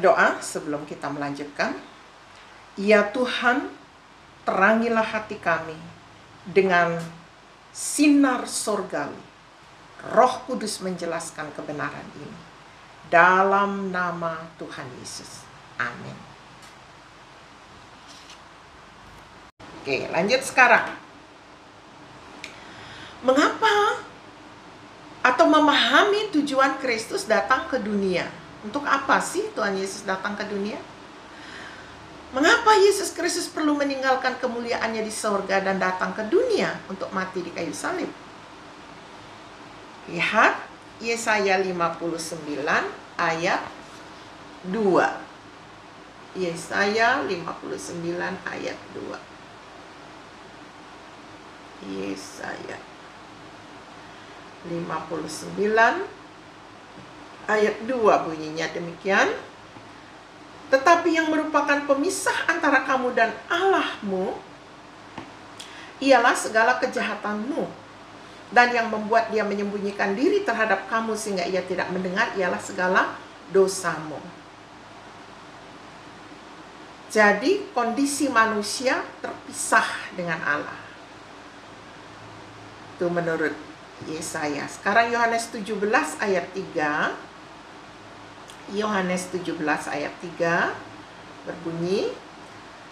berdoa sebelum kita melanjutkan. Ya Tuhan, terangilah hati kami dengan sinar surgawi. Roh Kudus menjelaskan kebenaran ini. Dalam nama Tuhan Yesus. Amin. Oke, lanjut sekarang. Mengapa atau memahami tujuan Kristus datang ke dunia? Untuk apa sih Tuhan Yesus datang ke dunia? Mengapa Yesus Kristus perlu meninggalkan kemuliaannya di sorga dan datang ke dunia untuk mati di kayu salib? Lihat Yesaya 59 ayat 2. Yesaya 59 ayat 2. Yesaya 59 ayat 2 bunyinya demikian. Tetapi yang merupakan pemisah antara kamu dan Allahmu ialah segala kejahatanmu, dan yang membuat dia menyembunyikan diri terhadap kamu sehingga ia tidak mendengar ialah segala dosamu. Jadi kondisi manusia terpisah dengan Allah. Itu menurut Yesaya. Sekarang Yohanes 17 ayat 3. Yohanes 17 ayat 3 berbunyi,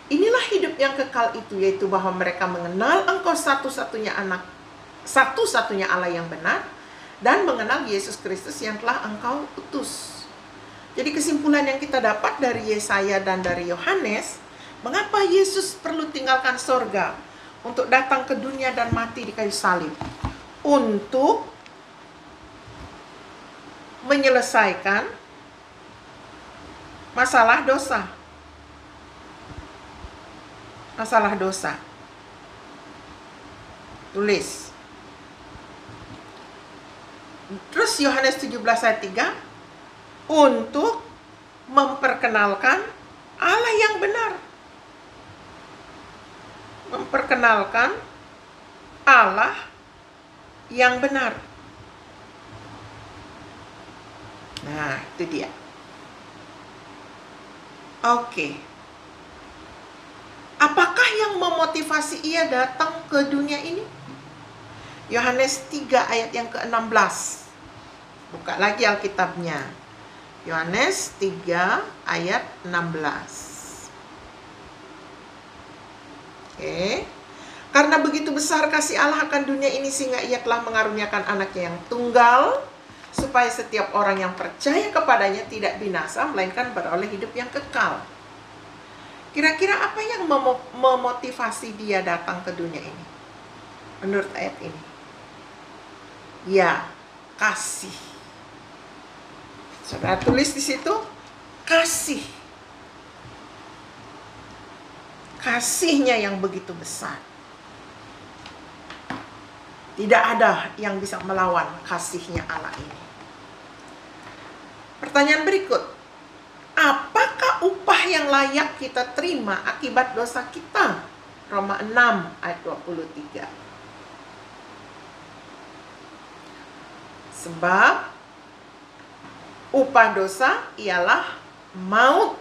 inilah hidup yang kekal itu, yaitu bahwa mereka mengenal Engkau satu-satunya Allah yang benar, dan mengenal Yesus Kristus yang telah Engkau utus. Jadi kesimpulan yang kita dapat dari Yesaya dan dari Yohanes, mengapa Yesus perlu tinggalkan sorga untuk datang ke dunia dan mati di kayu salib? Untuk menyelesaikan masalah dosa. Masalah dosa. Tulis. Terus Yohanes 17 ayat 3, untuk memperkenalkan Allah yang benar. Memperkenalkan Allah yang benar. Nah, itu dia. Oke. Apakah yang memotivasi ia datang ke dunia ini? Yohanes 3 ayat yang ke-16. Buka lagi Alkitabnya. Yohanes 3 ayat 16. Oke. Karena begitu besar kasih Allah akan dunia ini sehingga ia telah mengaruniakan anaknya yang tunggal, supaya setiap orang yang percaya kepadanya tidak binasa, melainkan beroleh hidup yang kekal. Kira-kira apa yang memotivasi dia datang ke dunia ini? Menurut ayat ini. Ya, kasih. Saudara tulis di situ, kasih. Kasihnya yang begitu besar. Tidak ada yang bisa melawan kasihnya Allah ini. Pertanyaan berikut, apakah upah yang layak kita terima akibat dosa kita? Roma 6 ayat 23. Sebab upah dosa ialah maut,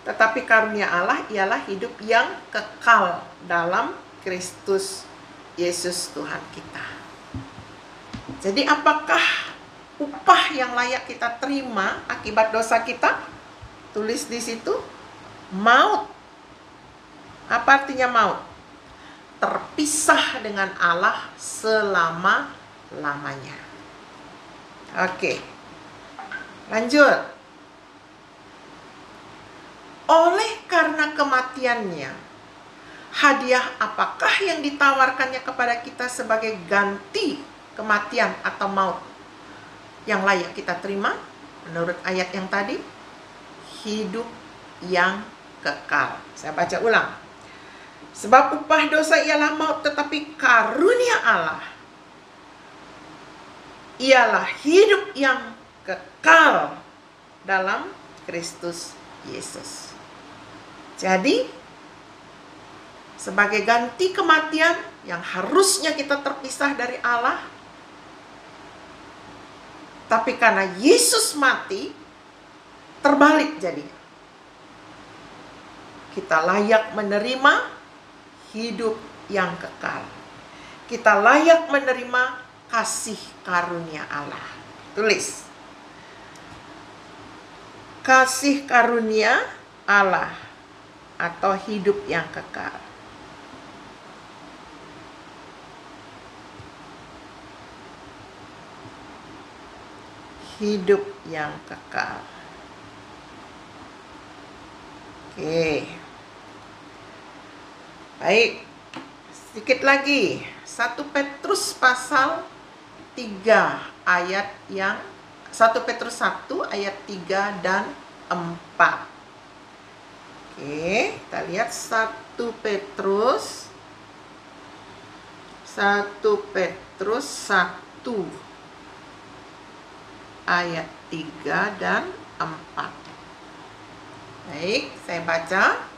tetapi karunia Allah ialah hidup yang kekal dalam Kristus Yesus Tuhan kita. Jadi apakah upah yang layak kita terima akibat dosa kita? Tulis di situ, maut. Apa artinya maut? Terpisah dengan Allah selama-lamanya. Oke. Lanjut. Oleh karena kematiannya, hadiah apakah yang ditawarkannya kepada kita sebagai ganti kematian atau maut yang layak kita terima? Menurut ayat yang tadi, hidup yang kekal. Saya baca ulang. Sebab upah dosa ialah maut, tetapi karunia Allah ialah hidup yang kekal dalam Kristus Yesus. Jadi, sebagai ganti kematian yang harusnya kita terpisah dari Allah, tapi karena Yesus mati, Terbalik jadi. Kita layak menerima hidup yang kekal. Kita layak menerima kasih karunia Allah. Tulis. Kasih karunia Allah atau hidup yang kekal. Hidup yang kekal. Oke. Baik. Sedikit lagi. 1 Petrus pasal 3 ayat yang 1 Petrus 1 ayat 3 dan 4. Oke, kita lihat 1 Petrus 1 ayat 3 dan 4. Baik, saya baca.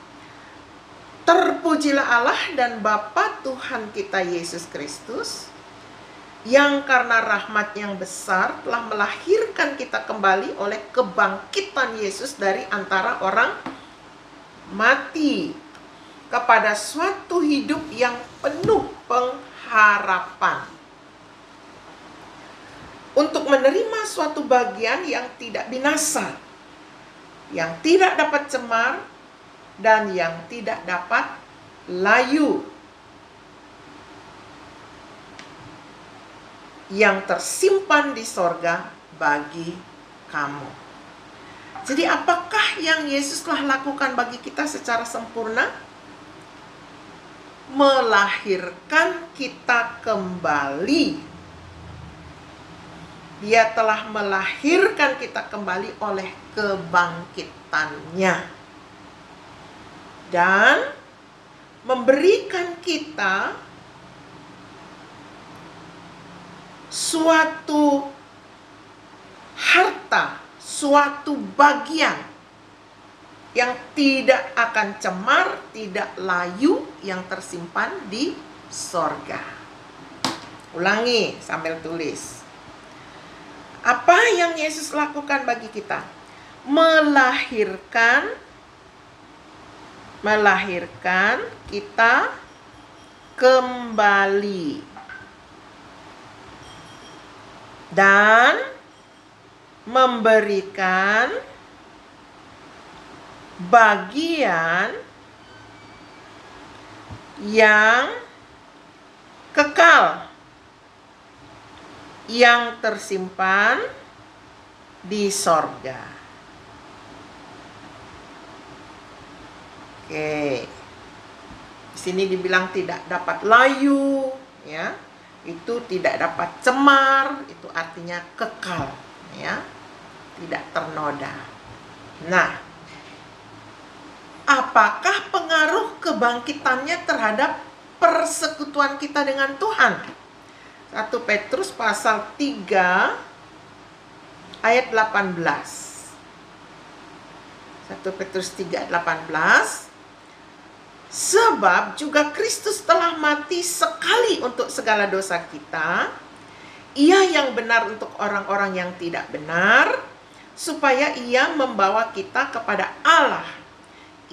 Terpujilah Allah dan Bapa Tuhan kita Yesus Kristus, yang karena rahmat yang besar telah melahirkan kita kembali oleh kebangkitan Yesus dari antara orang mati kepada suatu hidup yang penuh pengharapan, untuk menerima suatu bagian yang tidak binasa, yang tidak dapat cemar, dan yang tidak dapat layu, yang tersimpan di sorga bagi kamu. Jadi apakah yang Yesus telah lakukan bagi kita secara sempurna? Melahirkan kita kembali. Dia telah melahirkan kita kembali oleh kebangkitannya. Dan memberikan kita suatu harta, suatu bagian yang tidak akan cemar, tidak layu, yang tersimpan di sorga. Ulangi sambil tulis. Apa yang Yesus lakukan bagi kita? Melahirkan kita kembali. Dan memberikan bagian yang kekal, yang tersimpan di sorga. Oke. Di sini dibilang tidak dapat layu, ya. Itu tidak dapat cemar, itu artinya kekal, ya. Tidak ternoda. Nah, apakah pengaruh kebangkitannya terhadap persekutuan kita dengan Tuhan? 1 Petrus pasal 3 ayat 18. 1 Petrus 3 ayat 18. Sebab juga Kristus telah mati sekali untuk segala dosa kita, Ia yang benar untuk orang-orang yang tidak benar, supaya Ia membawa kita kepada Allah.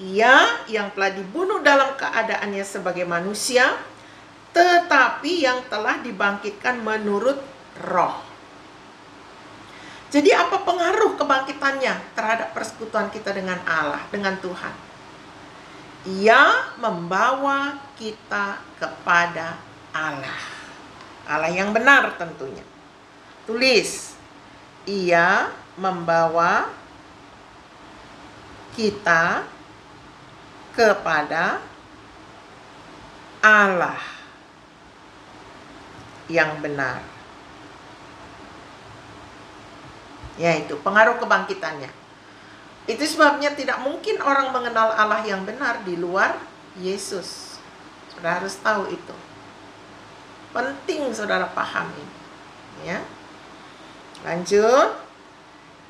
Ia yang telah dibunuh dalam keadaannya sebagai manusia, tetapi yang telah dibangkitkan menurut roh. Jadi apa pengaruh kebangkitannya terhadap persekutuan kita dengan Allah, dengan Tuhan? Ia membawa kita kepada Allah. Allah yang benar tentunya. Tulis. Ia membawa kita kepada Allah yang benar. Yaitu pengaruh kebangkitannya. Itu sebabnya tidak mungkin orang mengenal Allah yang benar di luar Yesus. Saudara harus tahu itu. Penting saudara paham ini. Ya. Lanjut.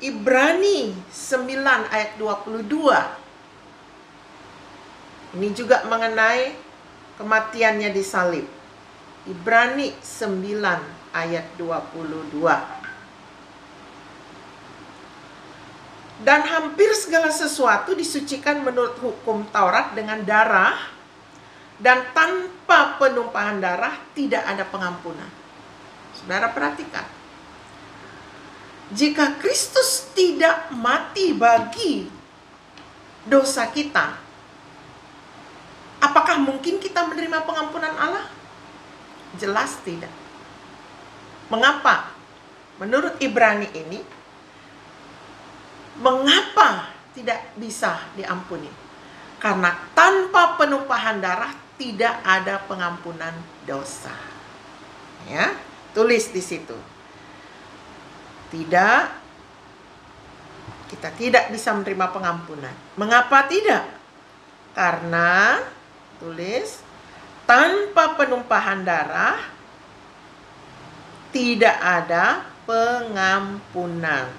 Ibrani 9 ayat 22. Ini juga mengenai kematiannya di salib. Ibrani 9 ayat 22. Dan hampir segala sesuatu disucikan menurut hukum Taurat dengan darah, dan tanpa penumpahan darah tidak ada pengampunan. Saudara perhatikan, jika Kristus tidak mati bagi dosa kita, apakah mungkin kita menerima pengampunan Allah? Jelas tidak. Mengapa? Menurut Ibrani ini, mengapa tidak bisa diampuni? Karena tanpa penumpahan darah tidak ada pengampunan dosa. Ya, tulis di situ. Tidak, kita tidak bisa menerima pengampunan. Mengapa tidak? Karena, tulis, tanpa penumpahan darah tidak ada pengampunan.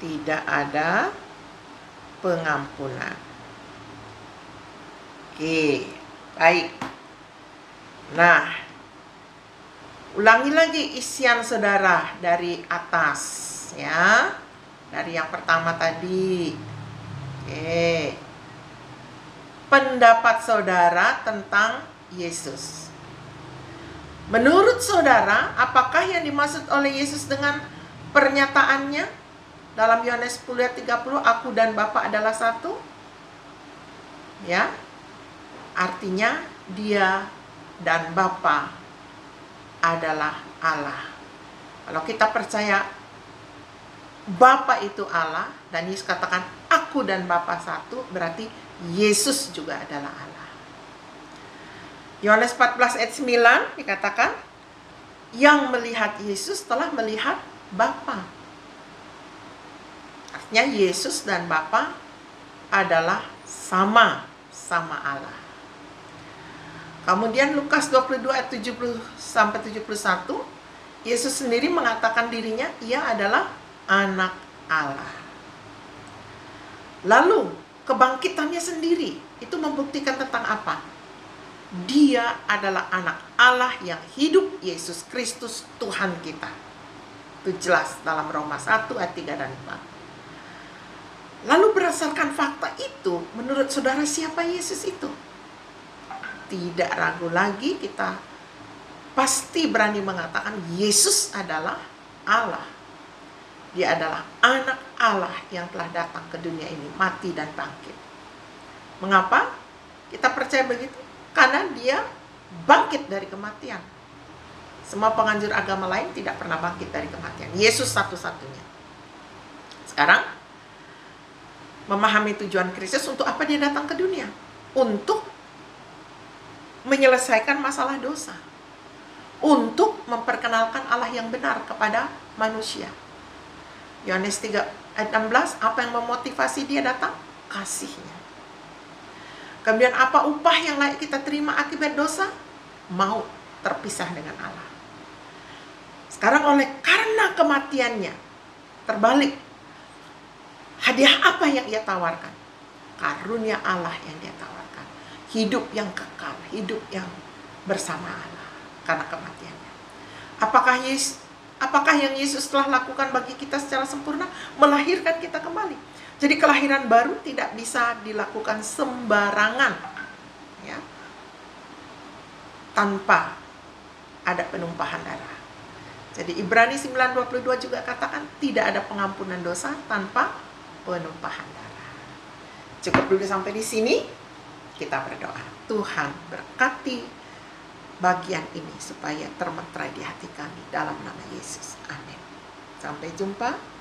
Tidak ada pengampunan. Oke, baik. Nah, ulangi lagi isian saudara dari atas, ya. Dari yang pertama tadi. Oke. Pendapat saudara tentang Yesus. Menurut saudara, apakah yang dimaksud oleh Yesus dengan pernyataannya dalam Yohanes 10 ayat 30, aku dan Bapa adalah satu? Ya, artinya dia dan Bapa adalah Allah. Kalau kita percaya Bapa itu Allah, dan Yesus katakan aku dan Bapa satu, berarti Yesus juga adalah Allah. Yohanes 14 ayat 9 dikatakan, yang melihat Yesus telah melihat Bapa. Artinya Yesus dan Bapa adalah sama Allah. Kemudian Lukas 22 ayat 70 sampai 71, Yesus sendiri mengatakan dirinya ia adalah anak Allah. Lalu kebangkitannya sendiri itu membuktikan tentang apa? Dia adalah anak Allah yang hidup, Yesus Kristus Tuhan kita. Itu jelas dalam Roma 1 ayat 3 dan 4. Lalu berdasarkan fakta itu, menurut saudara siapa Yesus itu? Tidak ragu lagi, kita pasti berani mengatakan Yesus adalah Allah. Dia adalah anak Allah yang telah datang ke dunia ini, mati dan bangkit. Mengapa kita percaya begitu? Karena dia bangkit dari kematian. Semua penganjur agama lain tidak pernah bangkit dari kematian. Yesus satu-satunya. Sekarang, memahami tujuan Kristus, untuk apa dia datang ke dunia? Untuk menyelesaikan masalah dosa. Untuk memperkenalkan Allah yang benar kepada manusia. Yohanes 3 ayat 16, apa yang memotivasi dia datang? Kasihnya. Kemudian apa upah yang layak kita terima akibat dosa? Maut, terpisah dengan Allah. Sekarang karena kematiannya, terbalik. Hadiah apa yang ia tawarkan? Karunia Allah yang dia tawarkan. Hidup yang kekal, hidup yang bersama Allah karena kematiannya. Apakah yang Yesus telah lakukan bagi kita secara sempurna? Melahirkan kita kembali. Jadi kelahiran baru tidak bisa dilakukan sembarangan, ya, tanpa ada penumpahan darah. Jadi Ibrani 9:22 juga katakan tidak ada pengampunan dosa tanpa penumpahan darah. Cukup dulu sampai di sini, kita berdoa. Tuhan berkati bagian ini supaya termeterai di hati kami dalam nama Yesus. Amin. Sampai jumpa.